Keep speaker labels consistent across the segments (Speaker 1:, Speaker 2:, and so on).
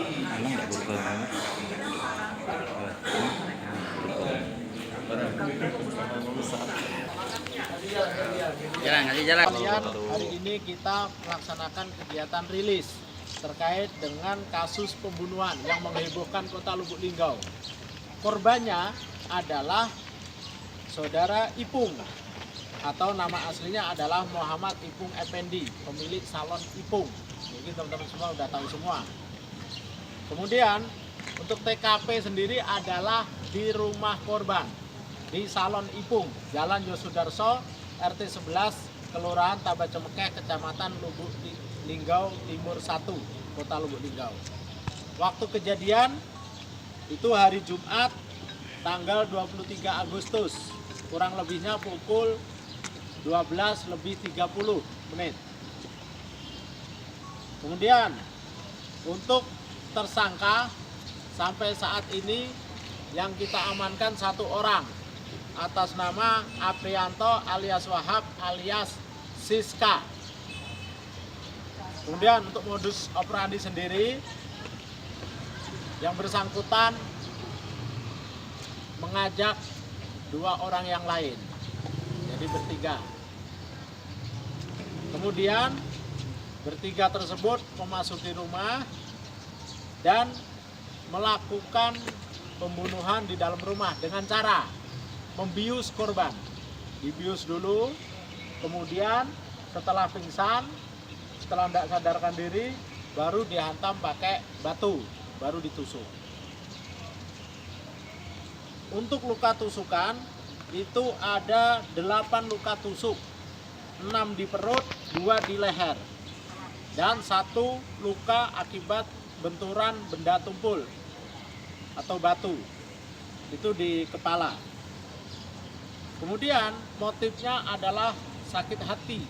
Speaker 1: Emang nggak berubah banget.
Speaker 2: Jalan, kasih jalan.
Speaker 3: Kalian, hari ini kita melaksanakan kegiatan rilis terkait dengan kasus pembunuhan yang menghebohkan kota Lubuk Linggau. Korbannya adalah saudara Ipung atau nama aslinya adalah Muhammad Ipung Effendi, pemilik salon Ipung. Mungkin teman-teman semua udah tahu semua. Kemudian untuk TKP sendiri adalah di rumah korban di Salon Ipung, Jalan Yosudarso, RT 11, Kelurahan Tabacemekeh, Kecamatan Lubuk Linggau Timur 1, Kota Lubuk Linggau. Waktu kejadian itu hari Jumat, tanggal 23 Agustus, kurang lebihnya pukul 12:30. Kemudian untuk tersangka sampai saat ini yang kita amankan satu orang atas nama Aprianto alias Wahab alias Siska. Kemudian untuk modus operandi sendiri, yang bersangkutan mengajak dua orang yang lain, jadi bertiga. Kemudian bertiga tersebut memasuki rumah dan melakukan pembunuhan di dalam rumah dengan cara membius korban. Dibius dulu, kemudian setelah pingsan, setelah tidak sadarkan diri, baru dihantam pakai batu, baru ditusuk. Untuk luka tusukan itu ada 8 luka tusuk, 6 di perut, 2 di leher, dan 1 luka akibat benturan benda tumpul atau batu, itu di kepala. Kemudian motifnya adalah sakit hati.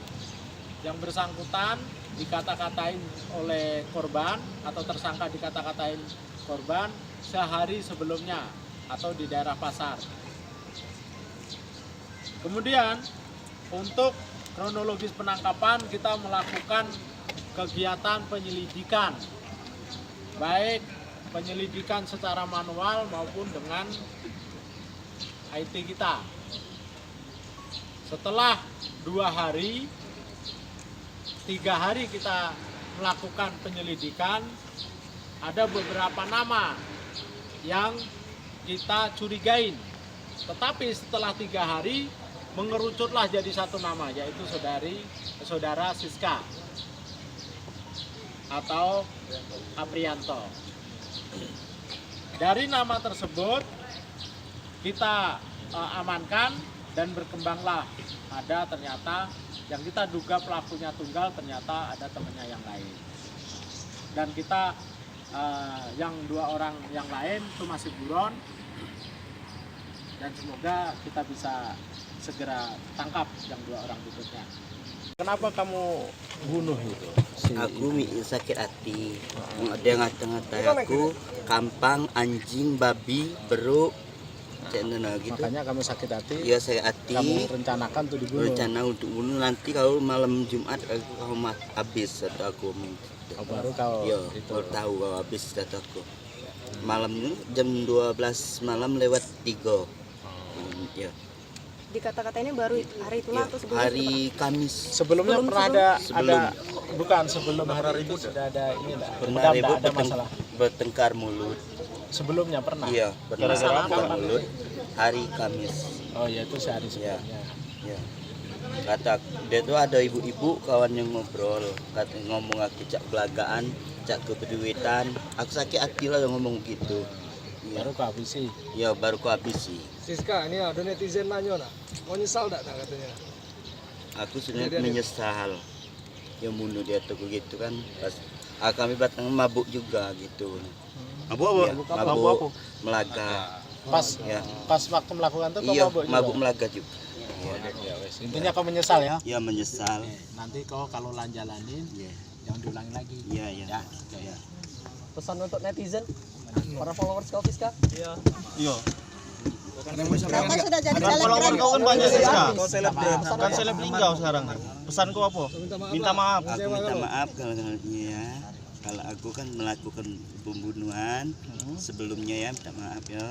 Speaker 3: Yang bersangkutan dikata-katain oleh korban atau tersangka dikata-katain korban sehari sebelumnya atau di daerah pasar. Kemudian untuk kronologis penangkapan kita melakukan kegiatan penyelidikan, baik penyelidikan secara manual maupun dengan IT kita. Setelah 2 hari, 3 hari kita melakukan penyelidikan, ada beberapa nama yang kita curigain. Tetapi setelah 3 hari mengerucutlah jadi satu nama, yaitu saudara Siska atau Aprianto. Dari nama tersebut kita amankan dan berkembanglah ada ternyata yang kita duga pelakunya tunggal, ternyata ada temannya yang lain. Dan kita yang 2 orang yang lain itu masih buron, dan semoga kita bisa segera tangkap yang 2 orang berikutnya. Kenapa kamu bunuh itu?
Speaker 2: Aku sakit hati. Dia ngata-ngatain aku kampang, anjing, babi, beruk, gitu.
Speaker 3: Makanya kamu sakit hati?
Speaker 2: Iya, sakit hati.
Speaker 3: Kamu rencanakan untuk dibunuh?
Speaker 2: Rencana untuk bunuh nanti kalau malam Jumat aku habis atau aku
Speaker 3: baru kau
Speaker 2: iya,
Speaker 3: itu
Speaker 2: baru tahu kalau habis atau aku. Malam ini jam 12 malam lewat 3. Iya.
Speaker 4: Dikata-katainnya baru hari itulah atau sebelumnya?
Speaker 2: Hari Kamis.
Speaker 3: Sebelumnya pernah ada bukan sebelum hari itu sudah ada ini enggak?
Speaker 2: Pernah
Speaker 3: Enggak
Speaker 2: ribut,
Speaker 3: ada masalah.
Speaker 2: bertengkar mulut.
Speaker 3: Sebelumnya pernah?
Speaker 2: Iya, pernah
Speaker 3: Gara-gara
Speaker 2: bertengkar
Speaker 3: kapan?
Speaker 2: mulut hari Kamis.
Speaker 3: Oh ya, itu sehari sebelumnya.
Speaker 2: Ya. Kata dia tuh ada ibu-ibu kawan yang ngobrol, kata ngomong aku cak belagaan, cak kepeduitan. Aku sakit hati lah ngomong gitu. Ya.
Speaker 3: Baru kau habisi.
Speaker 2: Ya, baru ku habisi.
Speaker 5: Siska, ini ada netizen nanya nak, mau nyesal tak katanya?
Speaker 2: Aku sebenarnya menyesal yang bunuh dia tuh gitu kan. Pas kami batang mabuk juga gitu.
Speaker 1: Mabuk
Speaker 2: Ya,
Speaker 1: apa?
Speaker 2: mabuk melaga.
Speaker 3: Pas waktu melakukan itu kau
Speaker 2: Iya,
Speaker 3: mabuk juga?
Speaker 2: mabuk melaga juga.
Speaker 3: Ya, wes. Intinya kau menyesal ya?
Speaker 2: Ya, menyesal.
Speaker 3: Nanti kau kalau jalanin
Speaker 2: Iya.
Speaker 3: jangan diulangi lagi.
Speaker 2: Iya, iya.
Speaker 3: Ya.
Speaker 5: Pesan untuk netizen, para followers kau Siska?
Speaker 1: Iya.
Speaker 6: Kamu sudah jadi
Speaker 1: Follower
Speaker 6: selebgram.
Speaker 1: kau kan banyak Siska.
Speaker 5: Kau
Speaker 1: selebgram. Kan seleb Linggau sekarang. Pesan kau apa? Minta maaf.
Speaker 2: Aku minta maaf kalau ya. Kalau aku kan melakukan pembunuhan sebelumnya ya, minta maaf ya.